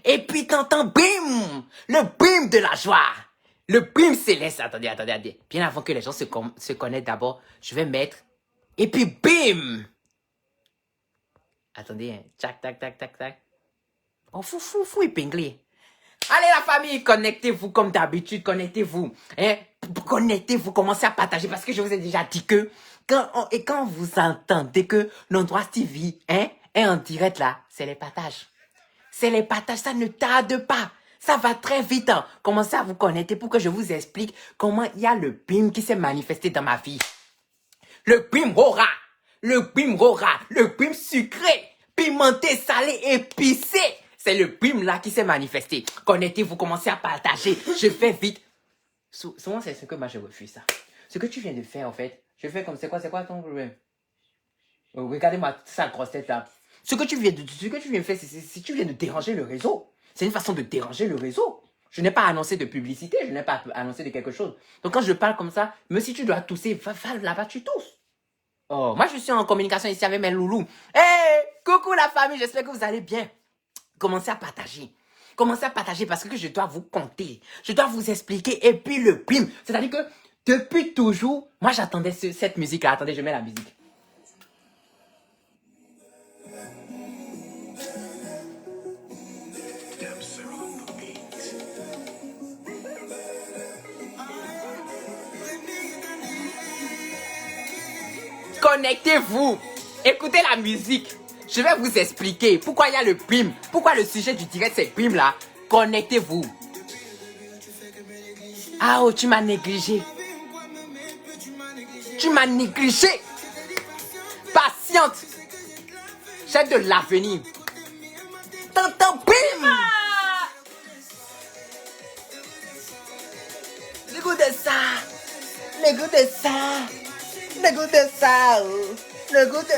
Et puis t'entends bim, le bim de la joie, le bim céleste. Attendez. Bien avant que les gens se connaissent d'abord, je vais mettre. Et puis bim. Attendez, hein. Tac. Oh, fou, épinglé. Allez la famille, connectez-vous comme d'habitude, connectez-vous. Hein? Connectez-vous, commencez à partager parce que je vous ai déjà dit que quand vous entendez que l'endroit TV est en direct là, c'est les partages. C'est les partages, ça ne tarde pas. Ça va très vite. Hein. Commencez à vous connecter pour que je vous explique comment il y a le BIM qui s'est manifesté dans ma vie. Le BIM rora, le BIM sucré, pimenté, salé, épicé. C'est le BIM là qui s'est manifesté. Connectez-vous, commencez à partager. Je fais vite. Souvent, c'est ce que moi je refuse ça. Ce que tu viens de faire en fait, je fais comme c'est quoi ton problème? Regardez-moi ça grosse tête là. Ce que tu viens de faire, c'est tu viens de déranger le réseau. C'est une façon de déranger le réseau. Je n'ai pas annoncé de publicité, je n'ai pas annoncé de quelque chose. Donc quand je parle comme ça, même si tu dois tousser, va là-bas, tu tousses. Oh, moi je suis en communication ici avec mes loulous. Hey, coucou la famille, j'espère que vous allez bien. Commencez à partager. Commencez à partager parce que je dois vous compter. Je dois vous expliquer. Et puis le bim. C'est-à-dire que depuis toujours, moi j'attendais cette musique-là. Attendez, je mets la musique. Connectez-vous. Écoutez la musique. Je vais vous expliquer pourquoi il y a le BIM. Pourquoi le sujet du direct c'est BIM là. Connectez-vous. Ah oh, tu m'as négligé. Tu m'as négligé. Patiente. J'ai de l'avenir. T'entends BIM. Écoutez ça. Écoutez ça. Écoutez ça. Écoutez.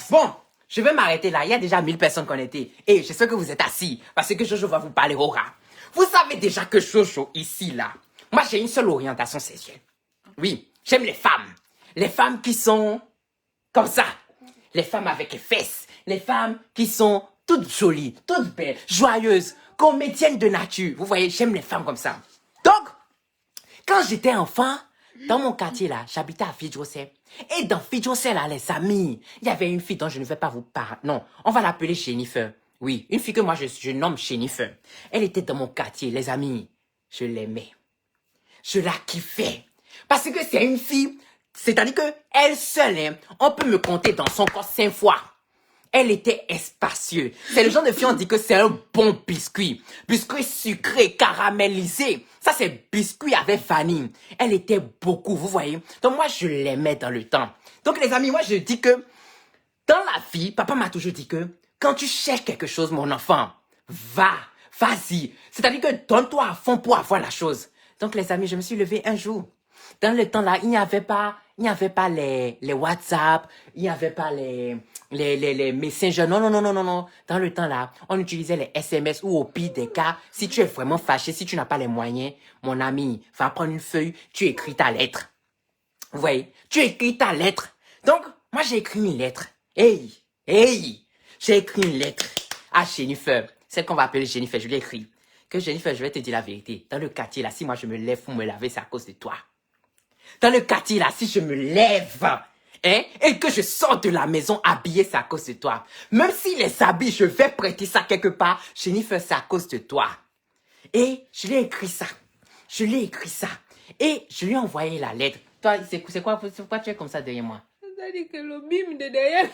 Bon, je vais m'arrêter là. Il y a déjà 1000 personnes connectées. Et j'espère que vous êtes assis. Parce que Jojo va vous parler au rat. Vous savez déjà que Jojo, ici, là, moi, j'ai une seule orientation sexuelle. Oui, j'aime les femmes. Les femmes qui sont comme ça. Les femmes avec les fesses. Les femmes qui sont toutes jolies, toutes belles, joyeuses, comédiennes de nature. Vous voyez, j'aime les femmes comme ça. Donc, quand j'étais enfant, dans mon quartier là, j'habitais à Fidjosé. Et dans Fidjosé là, les amis, il y avait une fille dont je ne vais pas vous parler. Non, on va l'appeler Jennifer. Oui, une fille que moi je nomme Jennifer. Elle était dans mon quartier, les amis. Je l'aimais. Je la kiffais. Parce que c'est une fille, c'est-à-dire que elle seule, hein, on peut me compter dans son corps 5 fois. Elle était spacieuse. C'est le genre de fille, on dit que c'est un bon biscuit. Biscuit sucré, caramélisé. Ça, c'est biscuit avec vanille. Elle était beaucoup, vous voyez. Donc, moi, je l'aimais dans le temps. Donc, les amis, moi, je dis que dans la vie, papa m'a toujours dit que quand tu cherches quelque chose, mon enfant, vas-y. C'est-à-dire que donne-toi à fond pour avoir la chose. Donc, les amis, je me suis levée un jour. Dans le temps là, il n'y avait pas les WhatsApp, il n'y avait pas les Messenger. Non. Dans le temps là, on utilisait les SMS ou au pire des cas, si tu es vraiment fâché, si tu n'as pas les moyens, mon ami, va prendre une feuille, tu écris ta lettre. Vous voyez, tu écris ta lettre. Donc, moi j'ai écrit une lettre. Hey, j'ai écrit une lettre à Jennifer, celle qu'on va appeler Jennifer, je l'ai écrit. Que Jennifer, je vais te dire la vérité. Dans le quartier là, si moi je me lève pour me laver, c'est à cause de toi. Dans le quartier là, si je me lève, et que je sors de la maison habillée, c'est à cause de toi. Même si les habits, je vais prêter ça quelque part, Jennifer, c'est à cause de toi. Et je lui ai écrit ça. Et je lui ai envoyé la lettre. Toi, c'est quoi, pourquoi tu es comme ça derrière moi? Ça dit que le bim de derrière.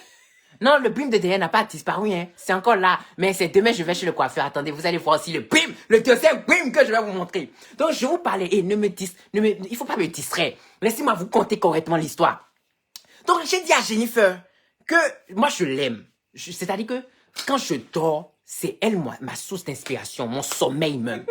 Non, le bim de derrière n'a pas disparu, hein. C'est encore là. Mais c'est demain, je vais chez le coiffeur. Attendez, vous allez voir aussi le bim, le deuxième bim que je vais vous montrer. Donc, je vous parlais et il faut pas me distraire. Laissez-moi vous conter correctement l'histoire. Donc, j'ai dit à Jennifer que moi, je l'aime. C'est-à-dire que quand je dors, c'est elle, ma source d'inspiration, mon sommeil même.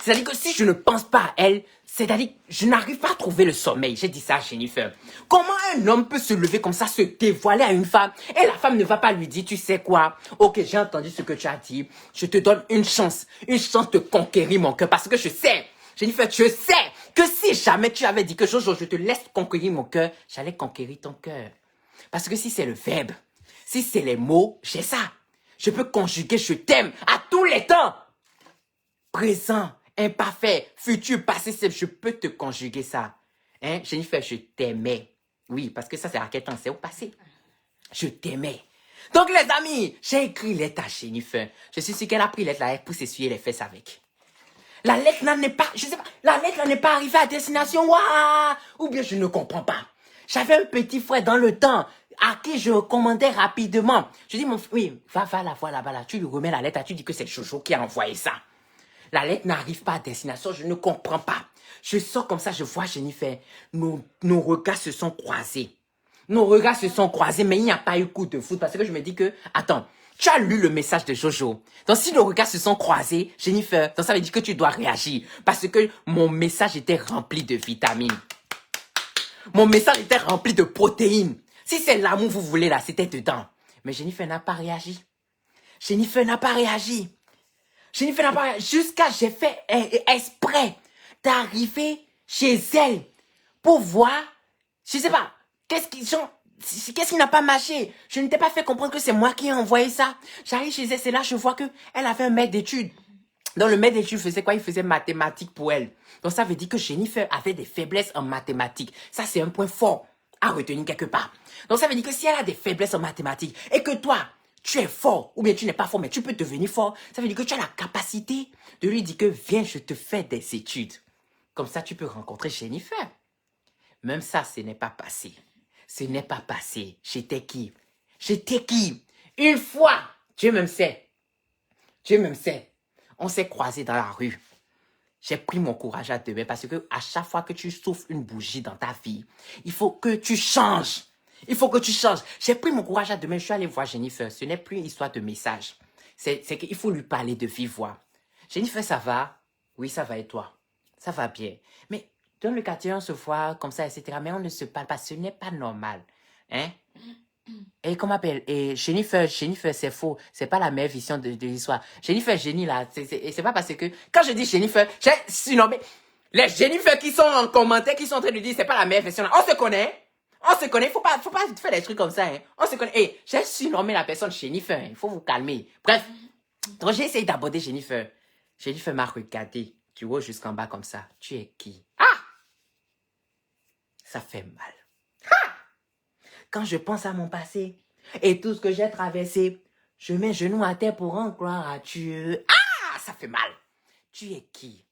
C'est-à-dire que si je ne pense pas à elle, c'est-à-dire que je n'arrive pas à trouver le sommeil. J'ai dit ça à Jennifer. Comment un homme peut se lever comme ça, se dévoiler à une femme, et la femme ne va pas lui dire, tu sais quoi? Ok, j'ai entendu ce que tu as dit. Je te donne une chance de conquérir mon cœur parce que je sais, Jennifer, je sais que si jamais tu avais dit que Jojo, je te laisse conquérir mon cœur, j'allais conquérir ton cœur. Parce que si c'est le verbe, si c'est les mots, j'ai ça. Je peux conjuguer je t'aime à tous les temps. Présent, imparfait, futur, passé, je peux te conjuguer ça. Hein, Jennifer, je t'aimais. Oui, parce que ça, c'est à quel temps? C'est au passé. Je t'aimais. Donc, les amis, j'ai écrit lettre à Jennifer. Je suis sûr qu'elle a pris lettre là pour s'essuyer les fesses avec. La lettre là n'est pas, je sais pas, la lettre là n'est pas arrivée à destination. Waouh! Ou bien je ne comprends pas. J'avais un petit frère dans le temps à qui je recommandais rapidement. Je dis, mon frère, oui, va là-bas là. Tu lui remets la lettre, tu dis que c'est Jojo qui a envoyé ça. La lettre n'arrive pas à destination, je ne comprends pas. Je sors comme ça, je vois Jennifer. Nos regards se sont croisés. Nos regards se sont croisés, mais il n'y a pas eu coup de foudre parce que je me dis que, attends, tu as lu le message de Jojo. Donc si nos regards se sont croisés, Jennifer, donc ça veut dire que tu dois réagir parce que mon message était rempli de vitamines. Mon message était rempli de protéines. Si c'est l'amour vous voulez là, c'était dedans. Mais Jennifer n'a pas réagi. Jennifer n'a pas réagi. Jennifer n'a pas réagi. Jusqu'à j'ai fait exprès d'arriver chez elle pour voir, je sais pas, qu'est-ce qui n'a pas marché. Je ne t'ai pas fait comprendre que c'est moi qui ai envoyé ça. J'arrive chez elle, c'est là je vois que elle avait un maître d'études. Donc le maître d'études faisait quoi? Il faisait mathématiques pour elle. Donc ça veut dire que Jennifer avait des faiblesses en mathématiques. Ça c'est un point fort à retenir quelque part. Donc ça veut dire que si elle a des faiblesses en mathématiques et que toi, tu es fort, ou bien tu n'es pas fort, mais tu peux devenir fort, ça veut dire que tu as la capacité de lui dire que viens, je te fais des études. Comme ça, tu peux rencontrer Jennifer. Même ça, ce n'est pas passé. Ce n'est pas passé. J'étais qui? J'étais qui? Une fois, Dieu même sait. Dieu même sait. On s'est croisés dans la rue. J'ai pris mon courage à deux mains parce que à chaque fois que tu souffles une bougie dans ta vie, il faut que tu changes. Il faut que tu changes. J'ai pris mon courage à deux mains. Je suis allé voir Jennifer. Ce n'est plus une histoire de message. C'est qu'il faut lui parler de vive voix. Jennifer, ça va? Oui, ça va et toi? Ça va bien. Mais dans le quartier, on se voit comme ça, etc. Mais on ne se parle pas. Ce n'est pas normal. Hein? Et comment appelle? Et Jennifer, c'est faux. C'est pas la meilleure vision de l'histoire. Jennifer, génie là. C'est pas parce que quand je dis Jennifer, j'ai surnommé les Jennifer qui sont en commentaire, qui sont en train de dire c'est pas la meilleure version. On se connaît. On se connaît. Faut pas faire des trucs comme ça. Hein. On se connaît. Et j'ai surnommé la personne Jennifer. Il faut vous calmer. Bref. Donc j'ai essayé d'aborder Jennifer. Jennifer m'a regardé du haut jusqu'en bas comme ça. Tu es qui? Ah! Ça fait mal. Quand je pense à mon passé et tout ce que j'ai traversé, je mets genou à terre pour en croire à Dieu. Ah, ça fait mal. Tu es qui?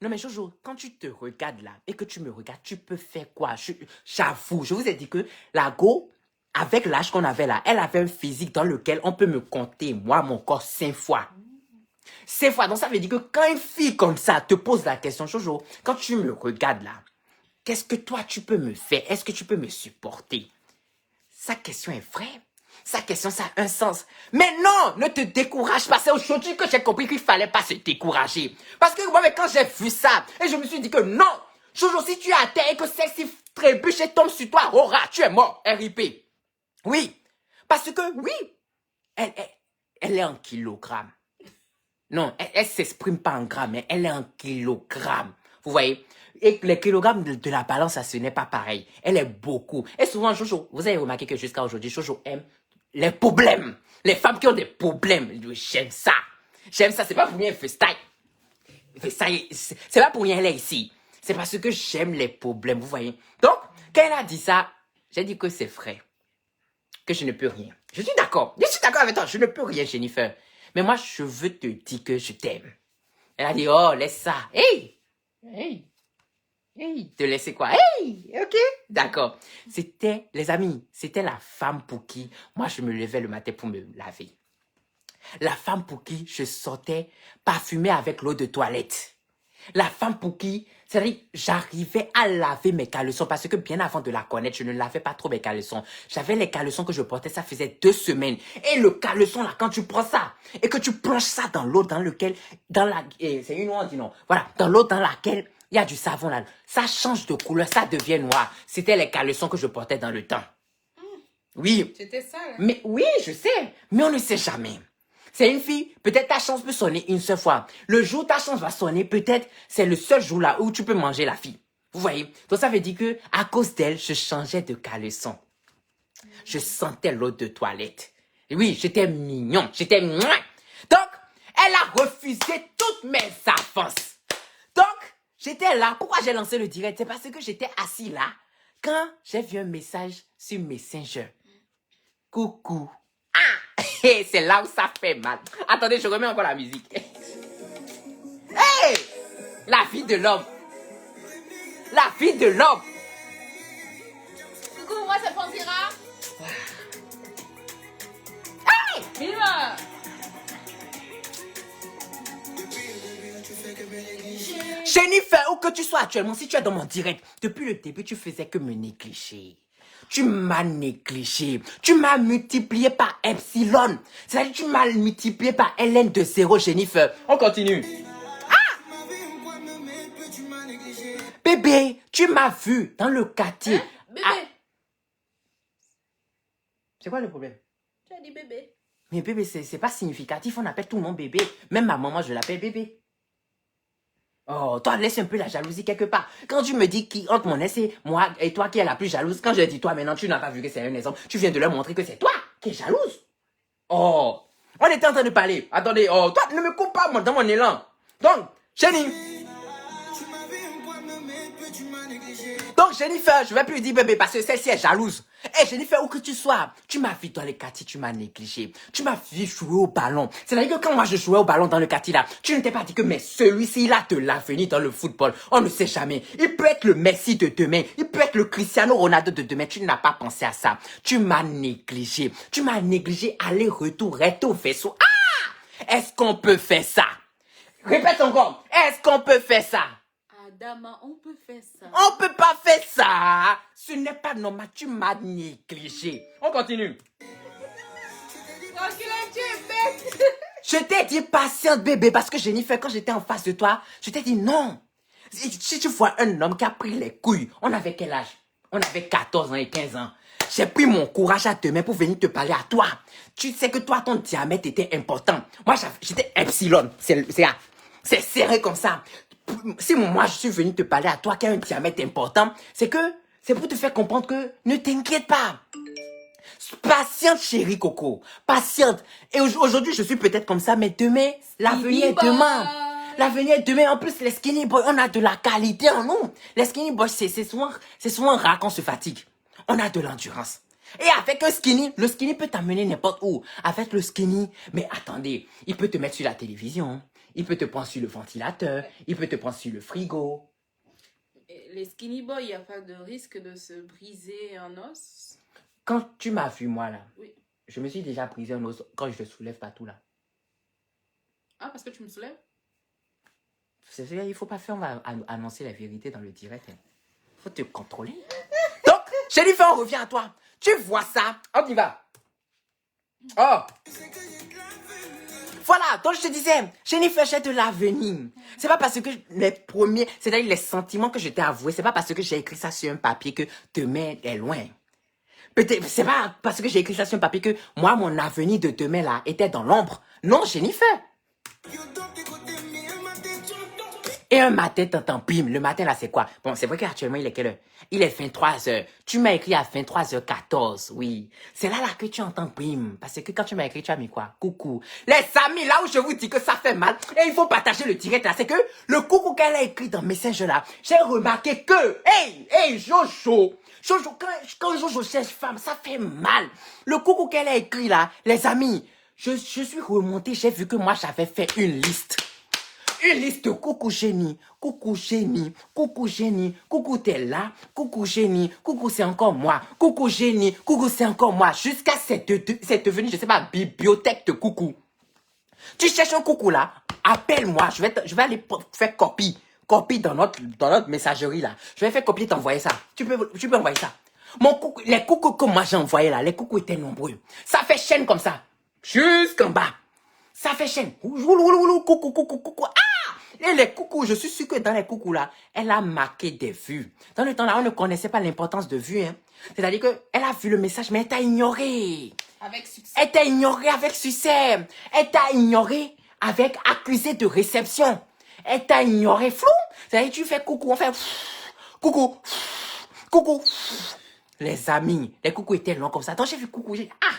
Non mais Jojo, quand tu te regardes là et que tu me regardes, tu peux faire quoi? J'avoue, je vous ai dit que la go, avec l'âge qu'on avait là, elle avait un physique dans lequel on peut me compter, moi, mon corps, 5 fois. 5 fois. Donc ça veut dire que quand une fille comme ça te pose la question, Jojo, quand tu me regardes là, qu'est-ce que toi tu peux me faire? Est-ce que tu peux me supporter? Sa question est vraie. Sa question, ça a un sens. Mais non, ne te décourage pas. C'est aujourd'hui que j'ai compris qu'il fallait pas se décourager. Parce que moi, quand j'ai vu ça, et je me suis dit que non, Jojo, si tu es à terre et que celle-ci trébuche et tombe sur toi, aura, tu es mort, RIP. Oui. Parce que, oui, elle est en kilogrammes. Non, elle s'exprime pas en grammes, mais elle est en kilogrammes. Vous voyez? Et les kilogrammes de la balance, ça, ce n'est pas pareil. Elle est beaucoup. Et souvent, Jojo, vous avez remarqué que jusqu'à aujourd'hui, Jojo aime les problèmes. Les femmes qui ont des problèmes. J'aime ça. J'aime ça. C'est pas pour rien, elle fait style. C'est pas pour rien, elle est ici. C'est parce que j'aime les problèmes, vous voyez. Donc, quand elle a dit ça, j'ai dit que c'est vrai. Que je ne peux rien. Je suis d'accord. Je suis d'accord avec toi. Je ne peux rien, Jennifer. Mais moi, je veux te dire que je t'aime. Elle a dit, oh, laisse ça. Hey! Hey! Hey! Te laisser quoi? Hey! Ok? D'accord. C'était, les amis, c'était la femme pour qui, moi, je me levais le matin pour me laver. La femme pour qui je sortais parfumée avec l'eau de toilette. La femme pour qui, c'est-à-dire, j'arrivais à laver mes caleçons parce que bien avant de la connaître, je ne lavais pas trop mes caleçons. J'avais les caleçons que je portais, ça faisait 2 semaines. Et le caleçon là, quand tu prends ça et que tu plonges ça dans l'eau dans lequel, c'est une eau, on dit non. Voilà, dans l'eau dans laquelle il y a du savon là, ça change de couleur, ça devient noir. C'était les caleçons que je portais dans le temps. Oui. C'était ça, là. Mais oui, je sais. Mais on ne sait jamais. C'est une fille, peut-être ta chance peut sonner une seule fois. Le jour où ta chance va sonner, peut-être c'est le seul jour là où tu peux manger la fille. Vous voyez? Donc ça veut dire que à cause d'elle, je changeais de caleçon. Je sentais l'eau de toilette. Et oui, j'étais mignon, j'étais mouah. Donc, elle a refusé toutes mes avances. Donc, j'étais là. Pourquoi j'ai lancé le direct? C'est parce que j'étais assis là. Quand j'ai vu un message sur Messenger. Coucou. Ah! C'est là où ça fait mal. Attendez, je remets encore la musique. Hey! La vie de l'homme. La vie de l'homme. Coucou, moi c'est Pantera. Hey! Viva! Jennifer, où que tu sois actuellement, si tu es dans mon direct, depuis le début, tu faisais que me négliger. Tu m'as négligé. Tu m'as multiplié par epsilon. C'est-à-dire que tu m'as multiplié par ln de 0, Jennifer. On continue. Ah! Bébé, tu m'as vu dans le quartier. Hein? Bébé. Ah. C'est quoi le problème? Tu as dit bébé. Mais bébé, c'est pas significatif. On appelle tout le monde bébé. Même ma maman, je l'appelle bébé. Oh, toi, laisse un peu la jalousie quelque part. Quand tu me dis qui entre mon ex et moi et toi qui est la plus jalouse, quand je dis toi maintenant, tu n'as pas vu que c'est un exemple, tu viens de leur montrer que c'est toi qui es jalouse. Oh, on était en train de parler. Attendez, oh, toi, ne me coupe pas moi, dans mon élan. Donc, Jenny. Donc, Jennifer, je vais plus dire bébé parce que celle-ci est jalouse. Hé, Jennifer, où que tu sois, tu m'as vu dans les quartiers, tu m'as négligé. Tu m'as vu jouer au ballon. C'est-à-dire que quand moi je jouais au ballon dans le quartier là, tu ne t'es pas dit que mais celui-ci, il a de l'avenir dans le football. On ne sait jamais. Il peut être le Messi de demain. Il peut être le Cristiano Ronaldo de demain. Tu n'as pas pensé à ça. Tu m'as négligé. Tu m'as négligé aller-retour, recto, vaisseau. Ah! Est-ce qu'on peut faire ça? Répète encore. Est-ce qu'on peut faire ça? Adama, on peut faire ça. On peut pas faire ça. Ce n'est pas normal. Tu m'as négligé. On continue. Tranquille, tu es bête. Je t'ai dit patiente bébé parce que Jennifer, quand j'étais en face de toi, je t'ai dit non. Si tu vois un homme qui a pris les couilles, on avait quel âge? On avait 14 ans et 15 ans. J'ai pris mon courage à deux mains pour venir te parler à toi. Tu sais que toi, ton diamètre était important. Moi, j'étais epsilon. C'est serré comme ça. Si moi, je suis venu te parler à toi qui a un diamètre important, c'est pour te faire comprendre que ne t'inquiète pas. Patiente, chérie Coco. Patiente. Et aujourd'hui, je suis peut-être comme ça, mais demain, l'avenir est demain. L'avenir est demain. En plus, les skinny boys, on a de la qualité en nous. Les skinny boys, c'est souvent rare qu'on se fatigue. On a de l'endurance. Et avec un skinny, le skinny peut t'amener n'importe où. Avec le skinny, mais attendez, il peut te mettre sur la télévision. Il peut te prendre sur le ventilateur. Il peut te prendre sur le frigo. Les skinny boys, il n'y a pas de risque de se briser un os? Quand tu m'as vu, moi, là, Oui. je me suis déjà brisé un os quand je te soulève partout, là. Ah, parce que tu me soulèves? C'est vrai, il faut pas faire, on va annoncer la vérité dans le direct. Il faut te contrôler. Donc, Jennifer, on revient à toi. Tu vois ça? On y va. Oh. Voilà, donc je te disais, Jennifer, j'ai de l'avenir. C'est pas parce que les premiers, c'est-à-dire les sentiments que je t'ai avoués, c'est pas parce que j'ai écrit ça sur un papier que demain est loin. Peut-être, c'est pas parce que j'ai écrit ça sur un papier que moi, mon avenir de demain là était dans l'ombre. Non, Jennifer. Et un matin, t'entends, bim, le matin là, c'est quoi? Bon, c'est vrai qu'actuellement, il est quelle heure? Il est 23h. Tu m'as écrit à 23h14, oui. C'est là que tu entends, bim. Parce que quand tu m'as écrit, tu as mis quoi? Coucou. Les amis, là où je vous dis que ça fait mal, et il faut partager le direct là, c'est que le coucou qu'elle a écrit dans Messenger là, j'ai remarqué que, hey, Jojo, quand Jojo cherche femme, ça fait mal. Le coucou qu'elle a écrit là, les amis, je suis remonté, j'ai vu que moi, j'avais fait une liste. Une liste de coucou génie, coucou génie, coucou génie, coucou t'es là, coucou génie, coucou c'est encore moi, coucou génie, coucou c'est encore moi, jusqu'à c'est devenu, je sais pas, bibliothèque de coucou. Tu cherches un coucou là, appelle-moi, je vais aller faire copie dans notre messagerie là. Je vais faire copier, t'envoyer ça. Tu peux envoyer ça. Les coucous que moi j'ai envoyés là, les coucous étaient nombreux. Ça fait chaîne comme ça, jusqu'en bas. Ça fait chaîne. Coucou. Ah! Et les coucous, je suis sûr que dans les coucous là, elle a marqué des vues. Dans le temps là, on ne connaissait pas l'importance de vues. Hein. C'est-à-dire qu'elle a vu le message, mais elle t'a ignoré. Avec succès. Elle t'a ignoré avec succès. Elle t'a ignoré avec accusé de réception. Elle t'a ignoré flou. C'est-à-dire tu fais coucou, on fait coucou, coucou. Les amis, les coucous étaient longs comme ça. Donc j'ai vu coucou, j'ai dit ah.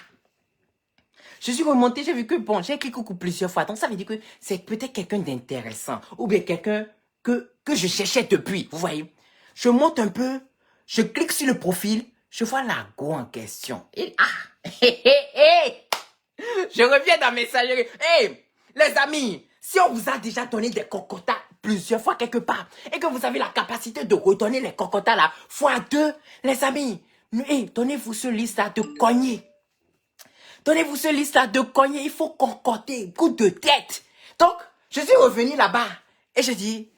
Je suis remontée, j'ai vu que bon, j'ai écrit coucou plusieurs fois. Donc ça veut dire que c'est peut-être quelqu'un d'intéressant. Ou bien quelqu'un que je cherchais depuis. Vous voyez? Je monte un peu, je clique sur le profil, je vois la go en question. Et je reviens dans mes messagerie. Les amis, si on vous a déjà donné des cocotas plusieurs fois quelque part et que vous avez la capacité de redonner les cocotas là fois 2, les amis, donnez-vous ce liste là de cogner. Donnez-vous ce liste là de cogner, il faut concocter, coup de tête. Donc, je suis revenu là-bas et je dis,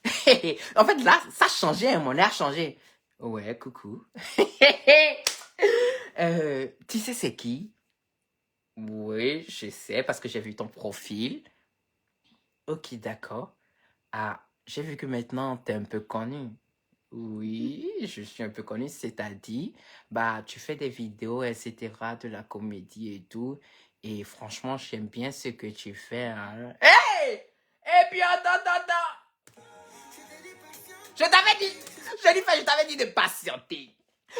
en fait là, ça changeait, mon air changeait. Ouais, coucou. Tu sais c'est qui? Oui, je sais parce que j'ai vu ton profil. Ok, d'accord. Ah, j'ai vu que maintenant t'es un peu connu. Oui, je suis un peu connu, c'est-à-dire, bah, tu fais des vidéos, etc., de la comédie et tout. Et franchement, j'aime bien ce que tu fais. Hein. Hey! Et puis, attends. Je t'avais dit, Jennifer, je t'avais dit de patienter.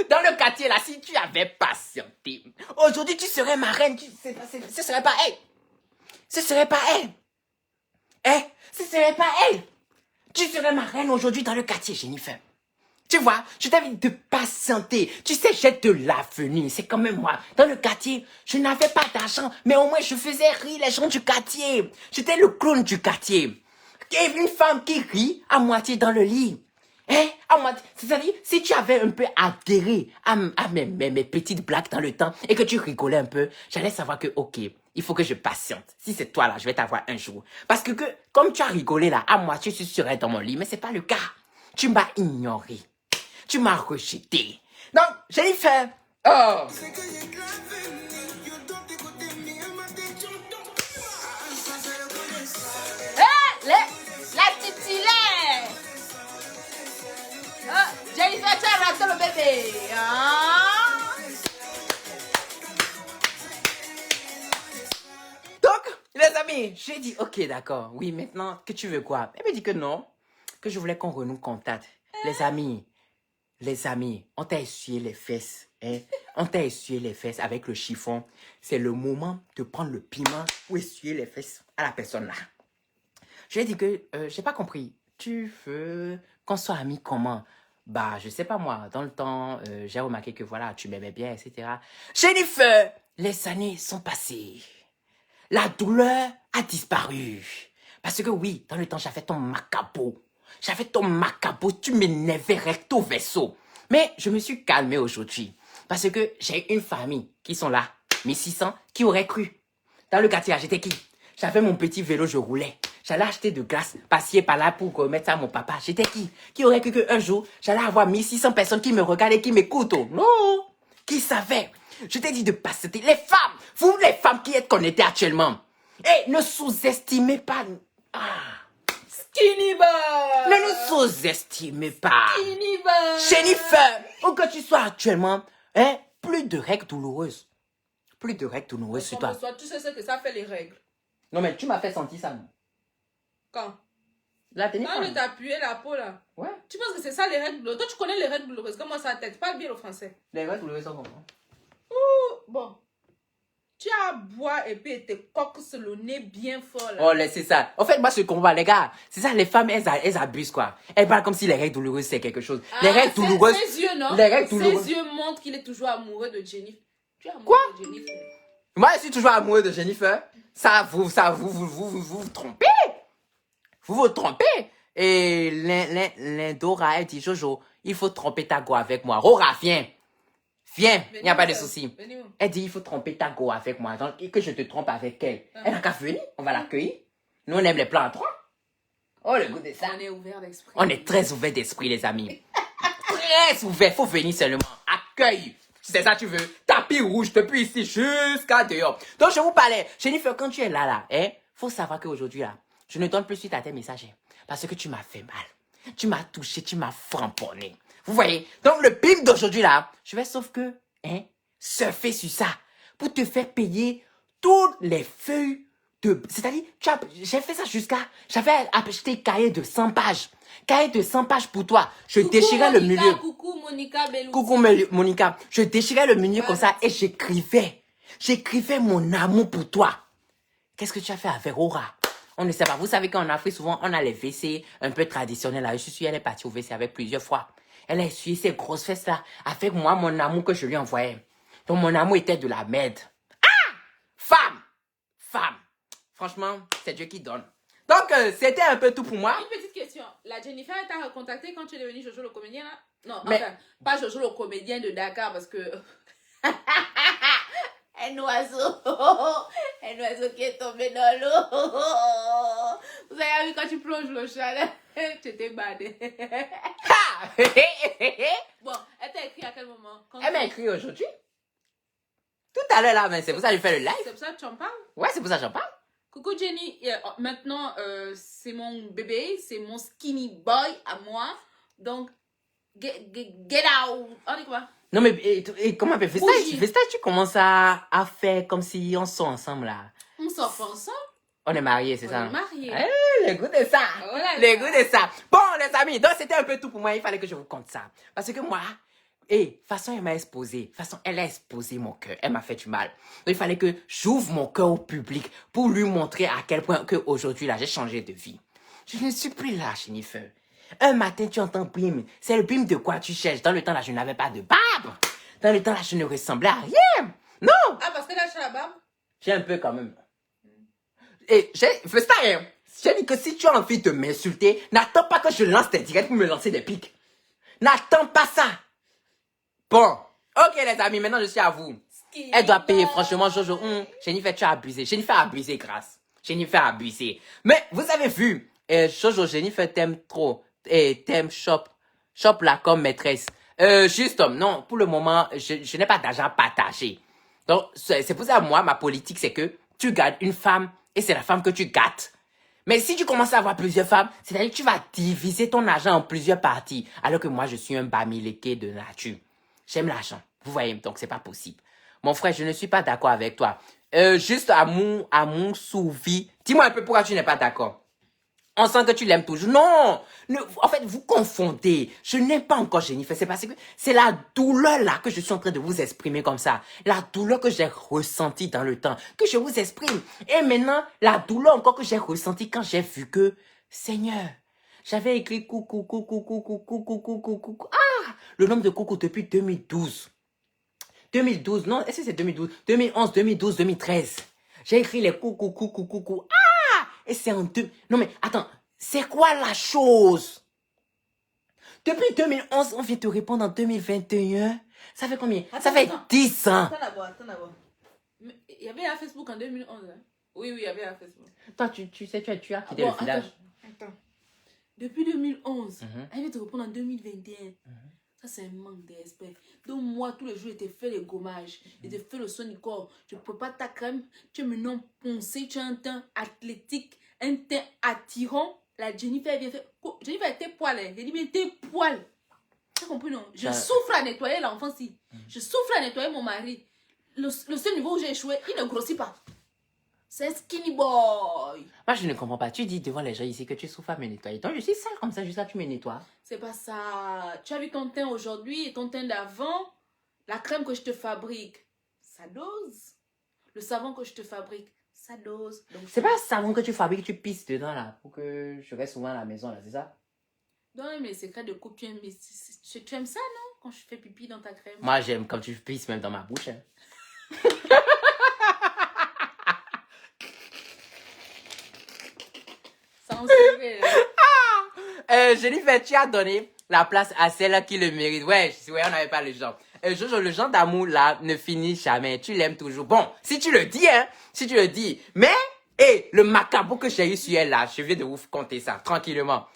Dans le quartier, là, si tu avais patienté, aujourd'hui, tu serais ma reine. Ce serait pas elle. Ce serait pas elle. Ce serait pas elle. Tu serais ma reine aujourd'hui dans le quartier, Jennifer. Tu vois, je t'invite de patienter. Tu sais, j'ai de l'avenir. C'est quand même moi. Dans le quartier, je n'avais pas d'argent, mais au moins je faisais rire les gens du quartier. J'étais le clown du quartier. Et une femme qui rit à moitié dans le lit. À moitié. C'est-à-dire, si tu avais un peu adhéré à mes petites blagues dans le temps et que tu rigolais un peu, j'allais savoir que, ok, il faut que je patiente. Si c'est toi là, je vais t'avoir un jour. Parce que comme tu as rigolé là, à moitié, je serais dans mon lit, mais c'est pas le cas. Tu m'as ignoré. Tu m'as rejeté. Donc, Jennifer. Oh. La titilaire. Oh, Jennifer, tu as raté le bébé. Donc, les amis, j'ai dit, ok, d'accord. Oui, maintenant, que tu veux quoi? Elle me dit que non. Que je voulais qu'on renoue contact. Les amis, on t'a essuyé les fesses. On t'a essuyé les fesses avec le chiffon. C'est le moment de prendre le piment pour essuyer les fesses à la personne là. Je lui ai dit que, j'ai pas compris. Tu veux qu'on soit amis comment? Bah, je sais pas moi. Dans le temps, j'ai remarqué que voilà, tu m'aimais bien, etc. Jennifer, les années sont passées. La douleur a disparu. Parce que oui, dans le temps, j'avais ton macabre. Tu m'énervais recto verso. Mais je me suis calmé aujourd'hui. Parce que j'ai une famille qui sont là. 1600 qui auraient cru. Dans le quartier, j'étais qui? J'avais mon petit vélo, je roulais. J'allais acheter de glace, passer par là pour remettre ça à mon papa. J'étais qui? Qui aurait cru qu'un jour, j'allais avoir 1600 personnes qui me regardent et qui m'écoutent? Non! Qui savait? Je t'ai dit de passer. Les femmes, vous les femmes qui êtes connectées actuellement, ne sous-estimez pas... Skinny boy. Ne nous sous-estimez pas. Skinny boy. Jennifer, où que tu sois actuellement, plus de règles douloureuses. Plus de règles douloureuses sur toi. Tu sais ce que ça fait les règles. Non mais tu m'as fait sentir ça. Quand? La tenue. Quand je t'ai appuyé la peau là. Ouais. Tu penses que c'est ça les règles douloureuses? Toi tu connais les règles douloureuses. Comment ça tête? Parle bien le français. Les règles douloureuses sont comment? Bon. Tu as boire et puis tes coques sur le nez bien fort là. Oh, c'est ça. En fait, moi, je comprends, les gars. C'est ça, les femmes, elles abusent, quoi. Elles parlent comme si les règles douloureuses, c'est quelque chose. Les règles douloureuses. Ses yeux, non? Les règles douloureuses. Ses yeux montrent qu'il est toujours amoureux de Jennifer. Tu es amoureux Quoi? de Jennifer? Moi, je suis toujours amoureux de Jennifer. Vous trompez. Vous vous trompez. Et l'Indora, elle dit, Jojo, il faut tromper ta go avec moi. Rora, viens. Viens, il n'y a pas de souci. Elle dit, il faut tromper ta go avec moi. Donc, que je te trompe avec elle. Elle n'a qu'à venir, on va l'accueillir. Nous, on aime les plans à trois. Oh, le goût de ça. On est ouvert d'esprit. On est très ouvert d'esprit, les amis. Très ouvert, faut venir seulement. Accueil. Si c'est ça tu veux. Tapis rouge, depuis ici jusqu'à dehors. Donc, je vous parlais. Jennifer, quand tu es là, faut savoir qu'aujourd'hui, là, je ne donne plus suite à tes messages. Parce que tu m'as fait mal. Tu m'as touché, tu m'as framponné. Vous voyez? Donc, le bim d'aujourd'hui, là, je vais sauf que, surfer sur ça pour te faire payer toutes les feuilles de... C'est-à-dire, j'ai fait ça j'avais acheté cahier de 100 pages. Cahier de 100 pages pour toi. Je déchirais le milieu. Coucou Monica Belloussi. Coucou Monica. Je déchirais le milieu comme ça et j'écrivais. J'écrivais mon amour pour toi. Qu'est-ce que tu as fait avec Aura? On ne sait pas. Vous savez qu'en Afrique, souvent, on a les WC un peu traditionnels. Là. Je suis sûre, elle est partie au WC avec plusieurs fois. Elle a essuyé ces grosses fesses là avec moi, mon amour que je lui envoyais. Donc, mon amour était de la merde. Ah! Femme. Franchement, c'est Dieu qui donne. Donc, c'était un peu tout pour moi. Une petite question. La Jennifer t'a recontacté quand tu es devenu Jojo le comédien, là? Non, Mais... enfin, pas Jojo le comédien de Dakar, parce que... Un oiseau. Un oiseau qui est tombé dans l'eau. Vous avez vu quand tu plonges le chat, là? Tu étais badé. Bon, elle t'a écrit à quel moment? Elle m'a écrit aujourd'hui. Tout à l'heure, là, mais c'est pour ça que je fais le live. C'est pour ça que tu en parles? Ouais, c'est pour ça que j'en parle. Coucou Jenny, maintenant c'est mon bébé, c'est mon skinny boy à moi. Donc, get out. On dit quoi? Non, mais et comment elle fait ça? Tu commences à faire comme si on sort ensemble, là. On sort pas ensemble? On est mariés, c'est ça? On est mariés. Le goût de ça. Oh là là. Le goût de ça. Bon, les amis, donc c'était un peu tout pour moi. Il fallait que je vous conte ça. Parce que moi, façon, elle m'a exposé. Façon, elle a exposé mon cœur. Elle m'a fait du mal. Donc, il fallait que j'ouvre mon cœur au public pour lui montrer à quel point qu'aujourd'hui, là, j'ai changé de vie. Je ne suis plus là, Jennifer. Un matin, tu entends bim. C'est le bim de quoi tu cherches. Dans le temps, là, je n'avais pas de barbe. Dans le temps, là, je ne ressemblais à rien. Non. Ah, parce que là, tu as la barbe? J'ai un peu quand même. Et fais ça, hein. J'ai dit que si tu as envie de m'insulter, n'attends pas que je lance tes directs pour me lancer des pics. N'attends pas ça. Bon. Ok, les amis, maintenant, je suis à vous. Elle doit payer, franchement, Jojo. Jennifer, tu as abusé. Jennifer a abusé, grâce. Jennifer a abusé. Mais, vous avez vu, Jojo, Jennifer t'aime trop. Et t'aime shop là comme maîtresse. Juste, non, pour le moment, je n'ai pas d'argent partagé. Donc, c'est pour ça, moi, ma politique, c'est que tu gardes une femme et c'est la femme que tu gâtes. Mais si tu commences à avoir plusieurs femmes, c'est-à-dire que tu vas diviser ton argent en plusieurs parties. Alors que moi, je suis un bamileke de nature. J'aime l'argent. Vous voyez, donc c'est pas possible. Mon frère, je ne suis pas d'accord avec toi. Juste à mon souvi. Dis-moi un peu pourquoi tu n'es pas d'accord. On sent que tu l'aimes toujours. Non! En fait, vous confondez. Je n'aime pas encore Jennifer. C'est parce que c'est la douleur là que je suis en train de vous exprimer comme ça. La douleur que j'ai ressentie dans le temps, que je vous exprime. Et maintenant, la douleur encore que j'ai ressentie quand j'ai vu que, Seigneur, j'avais écrit coucou, coucou, coucou, coucou, coucou, coucou. Ah! Le nombre de coucou depuis 2012. 2012, non, est-ce que c'est 2012? 2011, 2012, 2013. J'ai écrit les coucou, coucou, coucou. Ah! Et c'est en deux. Non, mais attends, c'est quoi la chose? Depuis 2011, on vient te répondre en 2021. Ça fait combien? Ça fait 10 ans. Attends d'abord. Il y avait un Facebook en 2011. Hein? Oui, il y avait un Facebook. Toi, tu sais, tu as quitté le village. Attends. Depuis 2011, elle vient te répondre en 2021. Ça, c'est un manque de respect. Donc, moi, tous les jours, je te fais les gommages. Je te fais le sonicor. Je ne peux pas ta crème. Tu es maintenant poncé. Tu as un teint athlétique, un teint attirant. La Jennifer vient faire. Jennifer était poil. J'ai dit, mais t'es poil. Tu as compris, non? Je souffre à nettoyer l'enfant si. Je souffre à nettoyer mon mari. Le seul niveau où j'ai échoué, il ne grossit pas. C'est skinny boy. Moi, je ne comprends pas. Tu dis devant les gens ici que tu souffres à me nettoyer. Donc, je suis sale comme ça, juste là, tu me nettoies. C'est pas ça. Tu as vu ton teint aujourd'hui et ton teint d'avant. La crème que je te fabrique, ça dose. Le savon que je te fabrique, ça dose. C'est pas le savon que tu fabriques, tu pisses dedans là, pour que je reste souvent à la maison là, c'est ça? Donne mes secrets de coupe, tu aimes ça, non? Quand je fais pipi dans ta crème. Moi, j'aime quand tu pisses même dans ma bouche. Hein. Jennifer, tu as donné la place à celle qui le mérite. Ouais, on n'avait pas le genre. Jojo, le genre d'amour là ne finit jamais. Tu l'aimes toujours. Bon, si tu le dis, hein, si tu le dis. Mais, le macabre que j'ai eu sur elle là, je viens de vous conter ça, tranquillement.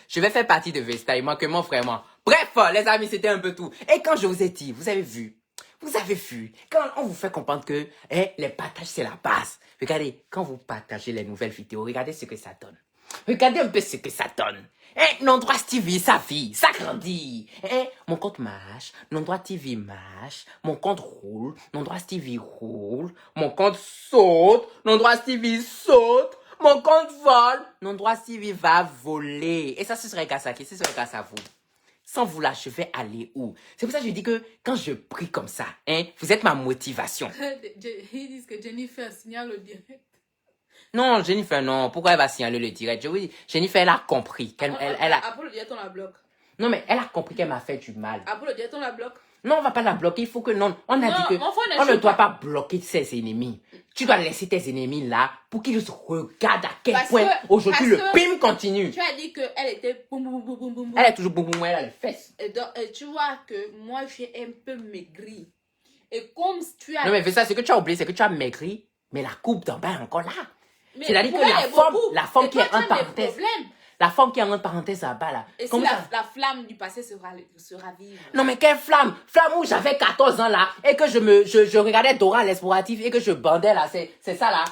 Je vais faire partie de Vesta, il manque mon frère, moi. Bref, les amis, c'était un peu tout. Et quand je vous ai dit, vous avez vu, quand on vous fait comprendre que les partages, c'est la base. Regardez, quand vous partagez les nouvelles vidéos, regardez ce que ça donne. Regardez un peu ce que ça donne. L'endroit TV, ça vit, ça grandit. Mon compte marche, l'endroit TV marche, mon compte roule, l'endroit TV roule, mon compte saute, l'endroit TV saute, mon compte vole, l'endroit TV va voler. Et ça, ce serait grâce à qui? Ce serait grâce à vous. Sans vous là, je vais aller où? C'est pour ça que je dis que quand je prie comme ça, vous êtes ma motivation. Ils disent que Jennifer signale au direct. Non, Jennifer, non. Pourquoi elle va signaler le direct? Je vous dis, Jennifer, elle a compris. Elle a... Après le direct, on la bloque. Non, mais elle a compris qu'elle m'a fait du mal. Après le direct, on la bloque. Non, on va pas la bloquer. Il faut que non. On a dit que on ne doit pas bloquer ses ennemis. Tu dois laisser tes ennemis là pour qu'ils regardent à quel point aujourd'hui le PIM continue. Tu as dit qu'elle était boum boum boum boum boum. Elle est toujours boum boum, elle a les fesses. Et donc, tu vois que moi, j'ai un peu maigri. Et comme tu as... Non, mais fais ça, ce que tu as oublié, c'est que tu as maigri, mais la coupe d'en bas est encore là. C'est-à-dire que la forme qui est entre parenthèses, la forme qui est entre parenthèses là-bas là. Et si la flamme du passé sera vive. Non mais quelle flamme? Flamme où j'avais 14 ans là et que je regardais Dora l'explorative et que je bandais là, c'est ça là.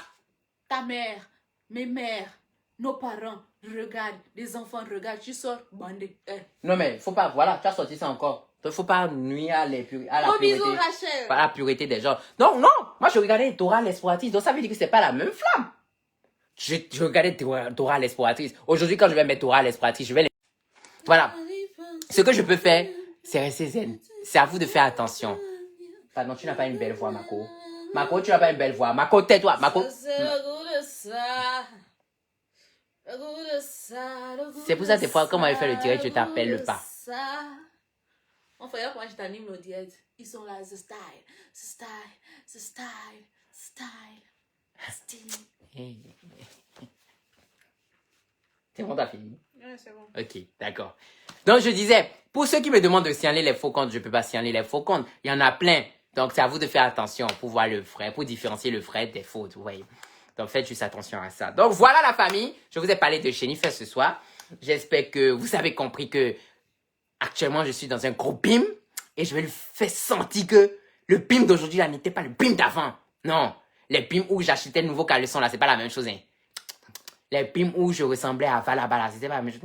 Ta mère, mes mères, nos parents regardent, les enfants regardent, tu sors bandé. Non mais faut pas, voilà, tu as sorti ça encore. Il faut pas nuire à la pureté. Bisous Rachel. À la pureté des gens. Donc non, moi je regardais Dora l'exploratrice, donc ça veut dire que c'est pas la même flamme. Je regardais Dora l'exploratrice. Aujourd'hui quand je vais mettre Dora l'exploratrice, je vais les... Voilà. Ce que je peux faire, c'est rester zen. C'est à vous de faire attention. Pardon, tu n'as pas une belle voix, Mako. Mako, tu n'as pas une belle voix. Mako, tais-toi. Mako. C'est pour ça des fois, quand on fait le direct, je t'appelle pas. Mon frère, moi je t'anime le direct. Ils sont là, the style, C'est bon, t'as fini? Ouais, c'est bon. Ok, d'accord. Donc, je disais, pour ceux qui me demandent de signaler les faux comptes, je ne peux pas signaler les faux comptes. Il y en a plein. Donc, c'est à vous de faire attention pour voir le vrai, pour différencier le vrai des faux, vous voyez. Donc, faites juste attention à ça. Donc, voilà la famille. Je vous ai parlé de Jennifer ce soir. J'espère que vous avez compris que actuellement, je suis dans un gros BIM et je vais lui faire sentir que le BIM d'aujourd'hui là n'était pas le BIM d'avant. Non, les BIM où j'achetais de nouveaux caleçons là, c'est pas la même chose. Hein. Les BIM où je ressemblais à Valaba là, c'était pas la même chose.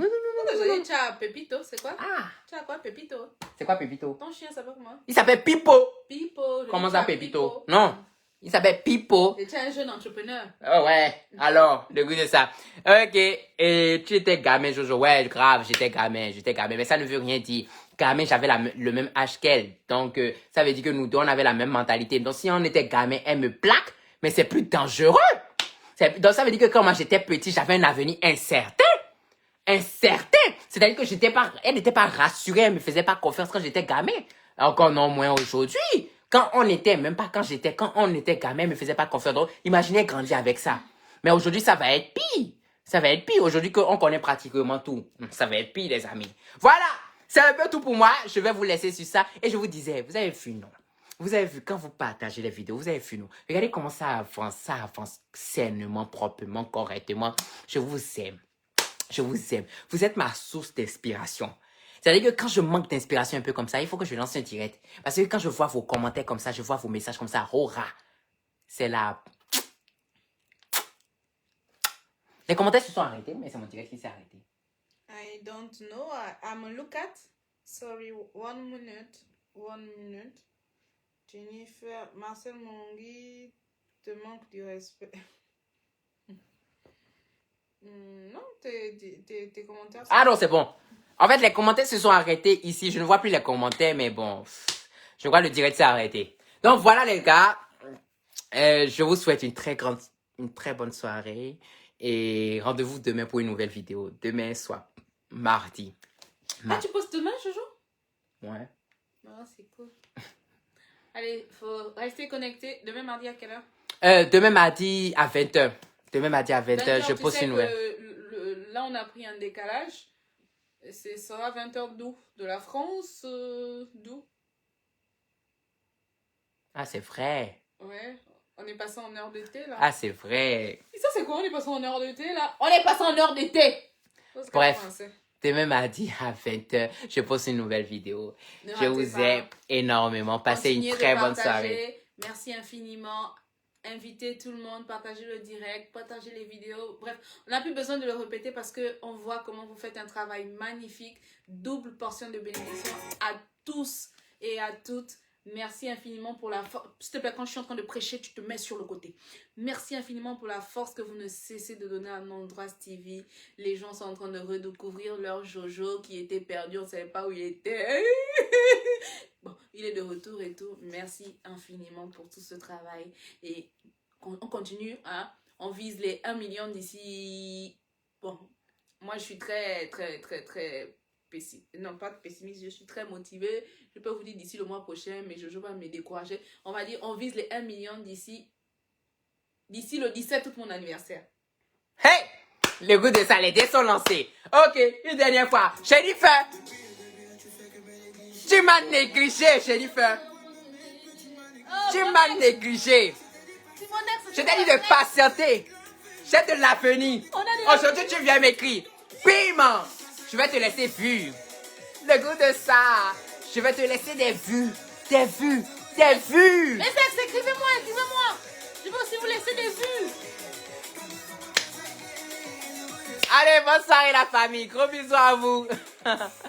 Tu as Pépito, c'est quoi? Ah, tu as quoi, Pépito? C'est quoi Pépito? Ton chien s'appelle comment? Il s'appelle Pipo. Pipo. Comment ça, Pépito? Non, il s'appelle Pipo. Et tu es un jeune entrepreneur. Oh ouais, alors, le goût de ça. Ok, et tu étais gamin, Jojo. Ouais, grave, j'étais gamin. Mais ça ne veut rien dire. Gamin, j'avais le même âge qu'elle. Donc, ça veut dire que nous deux, on avait la même mentalité. Donc, si on était gamin, elle me plaque, mais c'est plus dangereux. Donc, ça veut dire que quand moi j'étais petit, j'avais un avenir incertain. C'est-à-dire que elle n'était pas rassurée, elle me faisait pas confiance quand j'étais gamin. Encore non moins aujourd'hui. Quand on était gamin, elle me faisait pas confiance. Donc, imaginez grandir avec ça. Mais aujourd'hui, ça va être pire. Aujourd'hui qu'on connaît pratiquement tout. Ça va être pire, les amis. Voilà. C'est un peu tout pour moi. Je vais vous laisser sur ça. Et je vous disais, vous avez vu, non? Vous avez vu, quand vous partagez les vidéos, vous avez vu, non? Regardez comment ça avance sainement, proprement, correctement. Je vous aime. Vous êtes ma source d'inspiration. C'est-à-dire que quand je manque d'inspiration un peu comme ça, il faut que je lance un direct. Parce que quand je vois vos commentaires comme ça, je vois vos messages comme ça, hurrah! C'est là. Les commentaires se sont arrêtés, mais c'est mon direct qui s'est arrêté. I don't know. I'm look at. Sorry, 1 minute. Jennifer, Marcel Mongui te manque du respect. Non, tes commentaires... Ah non, c'est bon. En fait, les commentaires se sont arrêtés ici. Je ne vois plus les commentaires, mais bon. Je crois que le direct s'est arrêté. Donc voilà les gars. Je vous souhaite une très bonne soirée. Et rendez-vous demain pour une nouvelle vidéo. Demain soir, mardi. Ah, tu postes demain, Jojo? Ouais. Ah, c'est cool. Allez, faut rester connecté. Demain mardi à quelle heure? Demain mardi à 20h. Demain mardi à 20h, je poste une nouvelle. Là, on a pris un décalage. Ça sera 20h d'où? De la France? D'où? Ah, c'est vrai. Ouais, on est passé en heure d'été, là. Ah, c'est vrai. Et ça, c'est quoi? On est passé en heure d'été, là? On est passé en heure d'été! Bref, demain mardi à 20h, je poste une nouvelle vidéo. Je vous aime énormément. Passez une très bonne soirée. Merci infiniment. invitez tout le monde, partagez le direct, partagez les vidéos. Bref, on n'a plus besoin de le répéter parce qu'on voit comment vous faites un travail magnifique. Double portion de bénédiction à tous et à toutes. Merci infiniment pour la force. S'il te plaît, quand je suis en train de prêcher, tu te mets sur le côté. Merci infiniment pour la force que vous ne cessez de donner à Nondroise TV. Les gens sont en train de redécouvrir leur Jojo qui était perdu. On ne savait pas où il était. Bon, il est de retour et tout. Merci infiniment pour tout ce travail. Et on continue. Hein? On vise les 1 million d'ici... Bon, moi je suis très pessimiste. Non, pas pessimiste, je suis très motivée. Je peux vous dire d'ici le mois prochain, mais je ne vais pas me décourager. On va dire, on vise les 1 million d'ici le 17 août, mon anniversaire. Hey! Le goût de ça, les dés sont lancés. Ok, une dernière fois. Jennifer! Tu m'as négligé, Jennifer. Tu m'as négligé. Je t'ai dit de patienter. J'ai de l'avenir. Aujourd'hui, tu viens m'écrire. Piment! Je vais te laisser vu. Le goût de ça. Je vais te laisser des vues. Des vues. Des vues. Mais ça, écrivez-moi, écrivez-moi. Je veux aussi vous laisser des vues. Allez, bonne soirée la famille. Gros bisous à vous.